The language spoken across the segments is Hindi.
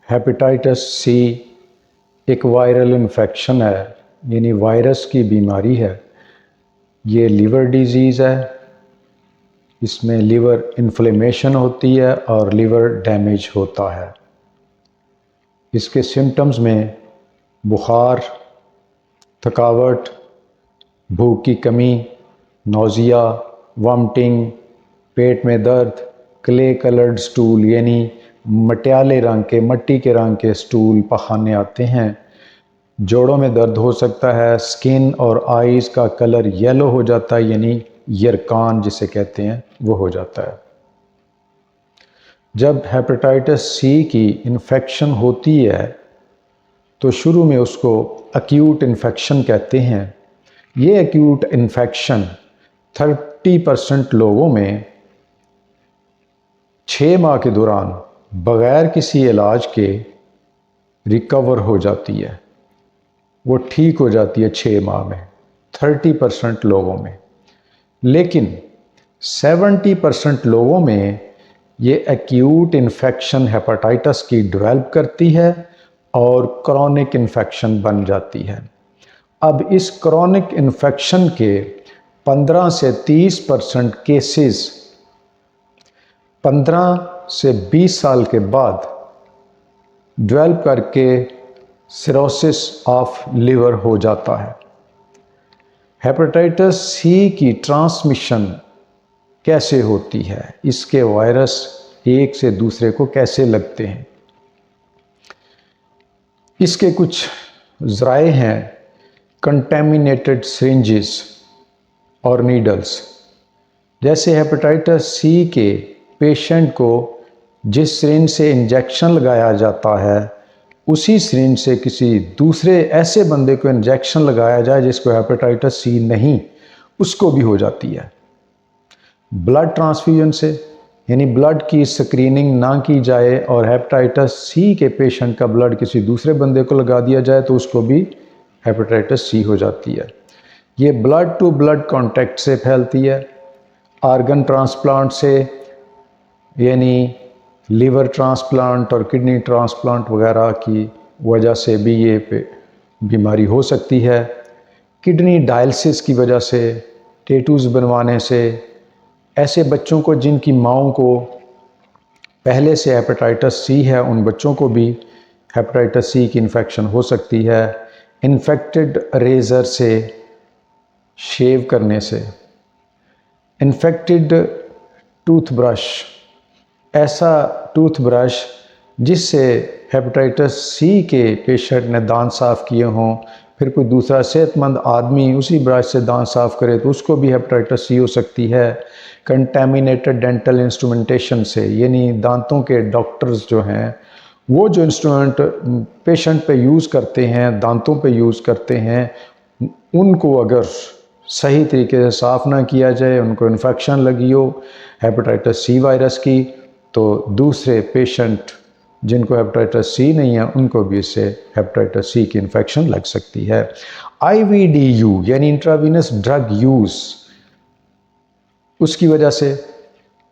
हेपेटाइटिस सी एक वायरल इन्फेक्शन है, यानी वायरस की बीमारी है। ये लीवर डिजीज़ है। इसमें लीवर इन्फ्लेमेशन होती है और लीवर डैमेज होता है। इसके सिम्टम्स में बुखार, थकावट, भूख की कमी, नौजिया, वॉमिटिंग, पेट में दर्द, क्ले कलर्ड स्टूल यानी मटियाले रंग के, मिट्टी के रंग के स्टूल पखाने आते हैं। जोड़ों में दर्द हो सकता है। स्किन और आईज़ का कलर येलो हो जाता है, यानी यरकान जिसे कहते हैं वो हो जाता है। जब हेपेटाइटिस सी की इन्फेक्शन होती है तो शुरू में उसको एक्यूट इन्फेक्शन कहते हैं। ये एक्यूट इन्फेक्शन 30% लोगों में 6 माह के दौरान बग़ैर किसी इलाज के रिकवर हो जाती है। वो ठीक हो जाती है 6 माह में 30% लोगों में। लेकिन 70% लोगों में ये एक्यूट इन्फेक्शन हेपेटाइटिस की डेवलप करती है और क्रॉनिक इन्फेक्शन बन जाती है। अब इस क्रॉनिक इन्फेक्शन के 15 से 30% केसेस 15 से 20 साल के बाद डेवलप करके सिरोसिस ऑफ लिवर हो जाता है। हेपेटाइटिस सी की ट्रांसमिशन कैसे होती है, इसके वायरस एक से दूसरे को कैसे लगते हैं, इसके कुछ ज़राए हैं। कंटेमिनेटेड सिरिंजेस और नीडल्स। जैसे हेपेटाइटिस सी के पेशेंट को जिस सिरिंज से इंजेक्शन लगाया जाता है उसी सिरिंज से किसी दूसरे ऐसे बंदे को इंजेक्शन लगाया जाए जिसको हेपेटाइटिस सी नहीं, उसको भी हो जाती है। ब्लड ट्रांसफ्यूजन से, यानी ब्लड की स्क्रीनिंग ना की जाए और हेपेटाइटिस सी के पेशेंट का ब्लड किसी दूसरे बंदे को लगा दिया जाए तो उसको भी हेपेटाइटिस सी हो जाती है। ये ब्लड टू ब्लड कांटेक्ट से फैलती है। आर्गन ट्रांसप्लांट से, यानी लीवर ट्रांसप्लांट और किडनी ट्रांसप्लांट वगैरह की वजह से भी ये बीमारी हो सकती है। किडनी डायलिसिस की वजह से, टैटूज़ बनवाने से, ऐसे बच्चों को जिनकी माँओं को पहले से हेपेटाइटिस सी है उन बच्चों को भी हेपेटाइटिस सी की इन्फेक्शन हो सकती है। इन्फेक्टेड रेज़र से शेव करने से, इन्फेक्टेड टूथब्रश, ऐसा टूथब्रश जिससे हेपेटाइटिस सी के पेशेंट ने दांत साफ़ किए हों, फिर कोई दूसरा सेहतमंद आदमी उसी ब्रश से दांत साफ़ करे तो उसको भी हेपेटाइटिस सी हो सकती है। कंटेमिनेटेड डेंटल इंस्ट्रूमेंटेशन से, यानी दांतों के डॉक्टर्स जो हैं वो जो इंस्ट्रूमेंट पेशेंट पे यूज़ करते हैं, दांतों पे यूज़ करते हैं, उनको अगर सही तरीके से साफ़ ना किया जाए, उनको इन्फेक्शन लगी हो हेपेटाइटिस सी वायरस की, तो दूसरे पेशेंट जिनको हेपेटाइटिस सी नहीं है उनको भी इससे हेपेटाइटिस सी की इन्फेक्शन लग सकती है। IVDU यानी इंट्रावीनस ड्रग यूज़, उसकी वजह से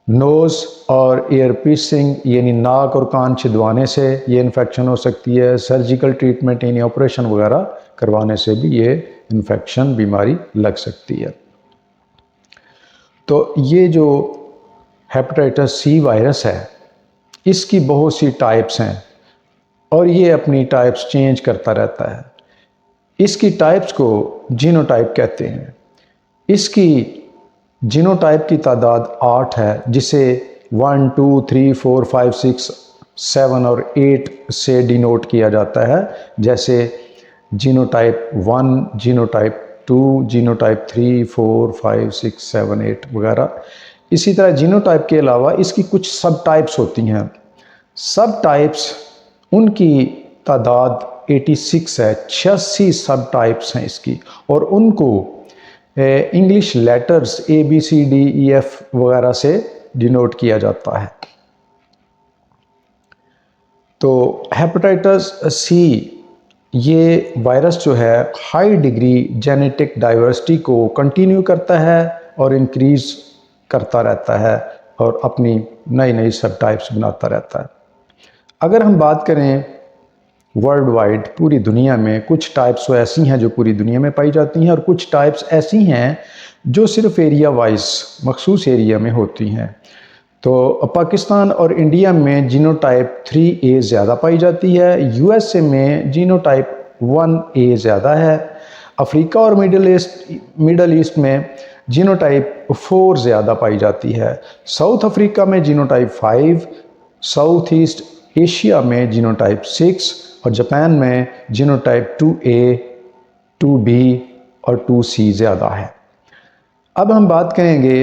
नोज़ और ईयर पीसिंग यानी नाक और कान छिदवाने से ये इन्फेक्शन हो सकती है। सर्जिकल ट्रीटमेंट यानी ऑपरेशन वगैरह करवाने से भी ये इन्फेक्शन बीमारी लग सकती है। तो ये जो हेपेटाइटिस सी वायरस है इसकी बहुत सी टाइप्स हैं और ये अपनी टाइप्स चेंज करता रहता है। इसकी टाइप्स को जीनोटाइप कहते हैं। इसकी जीनोटाइप की तादाद 8 है, जिसे 1, 2, 3, 4, 5, 6, 7 और 8 से डिनोट किया जाता है। जैसे जीनोटाइप 1, जीनोटाइप 2, जीनोटाइप 3, 4, 5, 6, 7, 8 वगैरह। इसी तरह जीनोटाइप के अलावा इसकी कुछ सब टाइप्स होती हैं। सब टाइप्स उनकी तादाद 86 है, 86 सब टाइप्स हैं इसकी, और उनको इंग्लिश लेटर्स ABCDEF वगैरह से डिनोट किया जाता है। तो हेपेटाइटिस सी ये वायरस जो है हाई डिग्री जेनेटिक डाइवर्सिटी को कंटिन्यू करता है और इंक्रीज़ करता रहता है और अपनी नई नई सब टाइप्स बनाता रहता है। अगर हम बात करें वर्ल्ड वाइड पूरी दुनिया में, कुछ टाइप्स वो ऐसी हैं जो पूरी दुनिया में पाई जाती हैं और कुछ टाइप्स ऐसी हैं जो सिर्फ एरिया वाइज मखसूस एरिया में होती हैं। तो पाकिस्तान और इंडिया में जीनोटाइप 3A ज़्यादा पाई जाती है, यूएसए में जीनोटाइप 1A ज़्यादा है, अफ्रीका और मिडल ईस्ट में जीनोटाइप 4 ज़्यादा पाई जाती है, साउथ अफ्रीका में जीनोटाइप 5, साउथ ईस्ट एशिया में जीनोटाइप 6 और जापान में जीनोटाइप 2A, 2B और 2C ज़्यादा है। अब हम बात करेंगे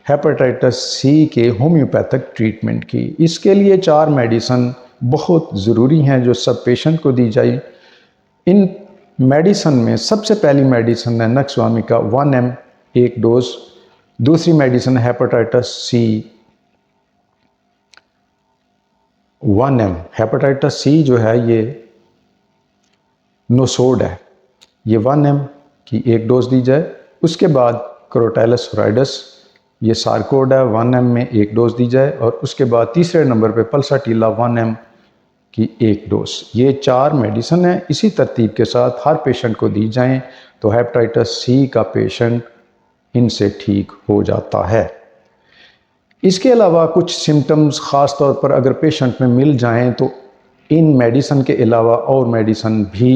हेपेटाइटिस सी के होम्योपैथिक ट्रीटमेंट की। इसके लिए 4 मेडिसिन बहुत ज़रूरी हैं जो सब पेशेंट को दी जाए। इन मेडिसिन में सबसे पहली मेडिसिन है नक्सवामिका 1 mg 1 डोज। दूसरी medicine hepatitis C 1 mg। Hepatitis C जो है ये नोसोड है, ये 1 mg की 1 डोज दी जाए। उसके बाद क्रोटाइलस होराइडस, ये सारकोड है, 1 mg में 1 डोज दी जाए। और उसके बाद तीसरे नंबर पे पल्साटीला 1 mg की 1 डोज। ये 4 मेडिसिन है, इसी तरतीब के साथ हर पेशेंट को दी जाएं तो हेपेटाइटिस सी का पेशेंट इनसे ठीक हो जाता है। इसके अलावा कुछ सिम्टम्स ख़ास तौर पर अगर पेशेंट में मिल जाएं तो इन मेडिसिन के अलावा और मेडिसिन भी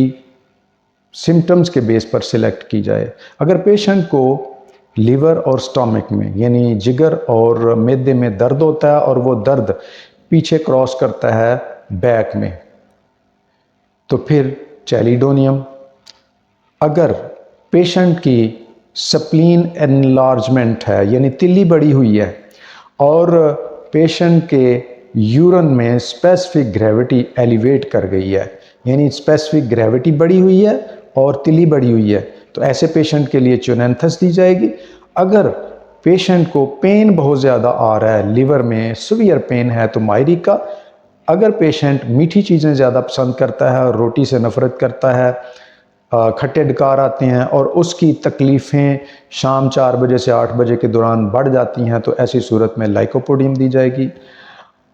सिम्टम्स के बेस पर सिलेक्ट की जाए। अगर पेशेंट को लीवर और स्टमक में यानी जिगर और मैदे में दर्द होता है और वो दर्द पीछे क्रॉस करता है बैक में, तो फिर चैलिडोनियम। अगर पेशेंट की स्प्लीन एनलार्जमेंट है यानी तिल्ली बढ़ी हुई है और पेशेंट के यूरिन में स्पेसिफिक ग्रेविटी एलिवेट कर गई है यानी स्पेसिफिक ग्रेविटी बढ़ी हुई है और तिल्ली बढ़ी हुई है, तो ऐसे पेशेंट के लिए चुनेंथस दी जाएगी। अगर पेशेंट को पेन बहुत ज़्यादा आ रहा है, लिवर में सीवियर पेन है, तो मायरिका। अगर पेशेंट मीठी चीज़ें ज़्यादा पसंद करता है और रोटी से नफ़रत करता है, खट्टे डकार आते हैं और उसकी तकलीफ़ें शाम 4 बजे से 8 बजे के दौरान बढ़ जाती हैं, तो ऐसी सूरत में लाइकोपोडियम दी जाएगी।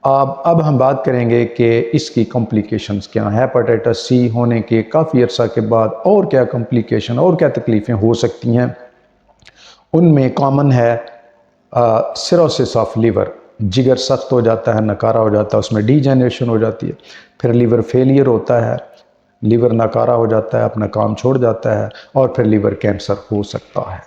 अब हम बात करेंगे कि इसकी कॉम्प्लिकेशंस क्या हैं। हेपेटाइटिस सी होने के काफ़ी अर्सा के बाद और क्या कॉम्प्लिकेशन और क्या तकलीफ़ें हो सकती हैं, उनमें कॉमन है सिरोसिस ऑफ लिवर। जिगर सख्त हो जाता है, नकारा हो जाता है, उसमें डीजेनरेशन हो जाती है। फिर लिवर फेलियर होता है, लिवर नकारा हो जाता है, अपना काम छोड़ जाता है और फिर लिवर कैंसर हो सकता है।